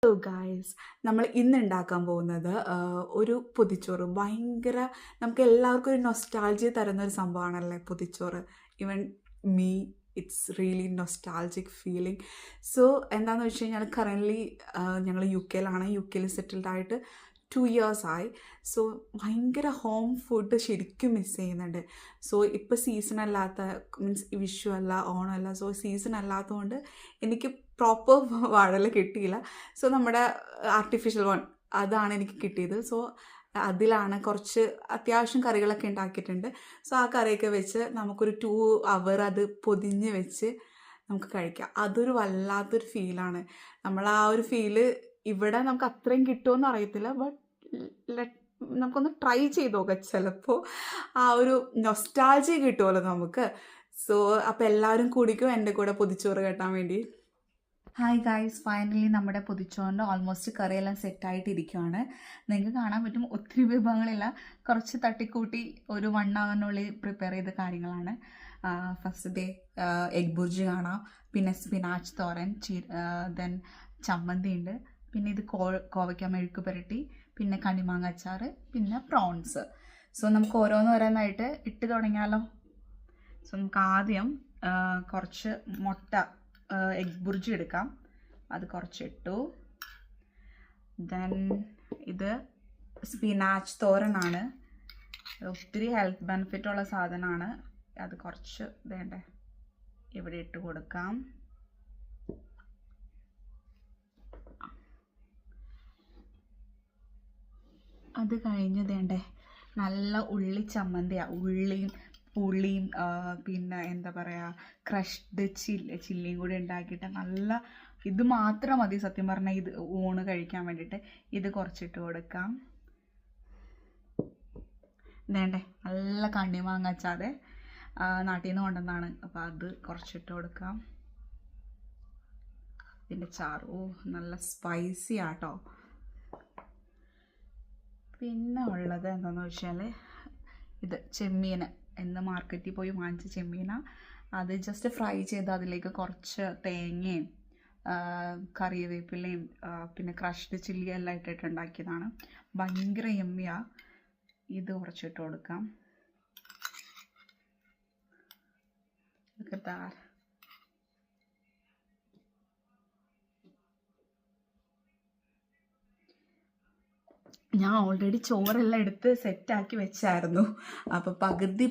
Hello guys, നമ്മൾ ഇന്ന് ഉണ്ടാക്കാൻ പോകുന്നത് ഒരു പൊതിച്ചോറ്. ഭയങ്കര നമുക്ക് എല്ലാവർക്കും ഒരു നൊസ്റ്റാൾജിയ തരുന്ന ഒരു സംഭവമാണല്ലേ പൊതിച്ചോറ്. Even me, it's really nostalgic feeling. So എന്താണെന്ന് വെച്ച് കഴിഞ്ഞാൽ കറൻ്റ്ലി ഞങ്ങൾ യു കെയിലാണ്. യു കെയിൽ സെറ്റിൽഡ് ആയിട്ട് 2 years ആയി. സോ ഭയങ്കര ഹോം ഫുഡ് ശരിക്കും മിസ് ചെയ്യുന്നുണ്ട്. സോ ഇപ്പോൾ സീസൺ അല്ലാത്ത, മീൻസ് വിഷു അല്ല, ഓണമല്ല, സോ സീസൺ അല്ലാത്തതുകൊണ്ട് എനിക്ക് പ്രോപ്പർ വാഴല കിട്ടിയില്ല. സോ നമ്മുടെ ആർട്ടിഫിഷ്യൽ വൺ അതാണ് എനിക്ക് കിട്ടിയത്. സോ അതിലാണ് കുറച്ച് അത്യാവശ്യം കറികളൊക്കെ ഉണ്ടാക്കിയിട്ടുണ്ട്. സോ ആ കറിയൊക്കെ വെച്ച് നമുക്കൊരു 2 hour അത് പൊതിഞ്ഞ് വെച്ച് നമുക്ക് കഴിക്കാം. അതൊരു വല്ലാത്തൊരു ഫീലാണ്. നമ്മൾ ആ ഒരു ഫീല് ഇവിടെ നമുക്ക് അത്രയും കിട്ടുമെന്ന് അറിയത്തില്ല. ബട്ട് നമുക്കൊന്ന് ട്രൈ ചെയ്ത് നോക്കാം. ചിലപ്പോൾ ആ ഒരു നൊസ്റ്റാൾജിയ കിട്ടുമല്ലോ നമുക്ക്. സോ അപ്പോൾ എല്ലാവരും കൂടിക്കും എൻ്റെ കൂടെ പൊതിച്ചോറ് കേട്ടാൻ വേണ്ടി. ഹായ് ഗായ്സ്, ഫൈനലി നമ്മുടെ പൊതിച്ചോറിൻ്റെ ഓൾമോസ്റ്റ് കറിയെല്ലാം സെറ്റായിട്ടിരിക്കുകയാണ്. നിങ്ങൾക്ക് കാണാൻ പറ്റും ഒത്തിരി വിഭവങ്ങളില്ല, കുറച്ച് തട്ടിക്കൂട്ടി ഒരു 1 hour പ്രിപ്പയർ ചെയ്ത കാര്യങ്ങളാണ്. ഫസ്റ്റ് ഡേ എഗ് ബുർജി കാണാം, പിന്നെ സ്പിനാച്ച് തോരൻ, ദെൻ ചമ്മന്തി ഉണ്ട്, പിന്നെ ഇത് കോവയ്ക്ക മെഴുക്ക് പുരട്ടി, പിന്നെ കണിമാങ്ങ അച്ചാർ, പിന്നെ പ്രോൺസ്. സോ നമുക്ക് ഓരോന്നായിട്ട് ഇട്ട് തുടങ്ങിയാലോ. സോ നമുക്ക് ആദ്യം കുറച്ച് മുട്ട എഗ് ബുർജി എടുക്കാം. അത് കുറച്ചിട്ടു. ദെൻ ഇത് സ്പിനാച്ച് തോരനാണ്, ഒത്തിരി ഹെൽത്ത് ബെനിഫിറ്റ് ഉള്ള സാധനമാണ്. അത് കുറച്ച് വേണ്ടേ ഇവിടെ ഇട്ട് കൊടുക്കാം. അത് കഴിഞ്ഞ് വേണ്ടേ നല്ല ഉള്ളി ചമ്മന്തിയാണ്. ഉള്ളിയും പുളിയും പിന്നെ എന്താ പറയുക, ക്രഷ്ഡ് ചില്ലിയും കൂടി ഉണ്ടാക്കിയിട്ട് നല്ല, ഇത് മാത്രം മതി സത്യം പറഞ്ഞാൽ ഇത് ഊണ് കഴിക്കാൻ വേണ്ടിയിട്ട്. ഇത് കുറച്ചിട്ട് കൊടുക്കാം. വേണ്ടേ നല്ല കണ്ണിമാങ്ങ അച്ചാറ് നാട്ടിൽ നിന്ന് കൊണ്ടുവന്നാണ്, അപ്പോൾ അത് കുറച്ചിട്ട് കൊടുക്കാം. ഇതിൻ്റെ ചാറ് നല്ല സ്പൈസി ആട്ടോ. പിന്നെ ഉള്ളത് എന്താണെന്ന് വെച്ചാൽ ഇത് ചെമ്മീൻ, എന്ന് മാർക്കറ്റിൽ പോയി വാങ്ങിച്ച ചെമ്മീന. അത് ജസ്റ്റ് ഫ്രൈ ചെയ്ത് അതിലേക്ക് കുറച്ച് തേങ്ങയും കറിവേപ്പിലയും പിന്നെ ക്രഷ്ഡ് ചില്ലി എല്ലാം ഇട്ടിട്ട് ഉണ്ടാക്കിയതാണ്. ഭയങ്കര യമ്മിയാണ്. ഇത് കുറച്ചിട്ട് കൊടുക്കാം. ഞാൻ ഓൾറെഡി ചോറെല്ലാം എടുത്ത് സെറ്റാക്കി വെച്ചായിരുന്നു. അപ്പോൾ പകുതി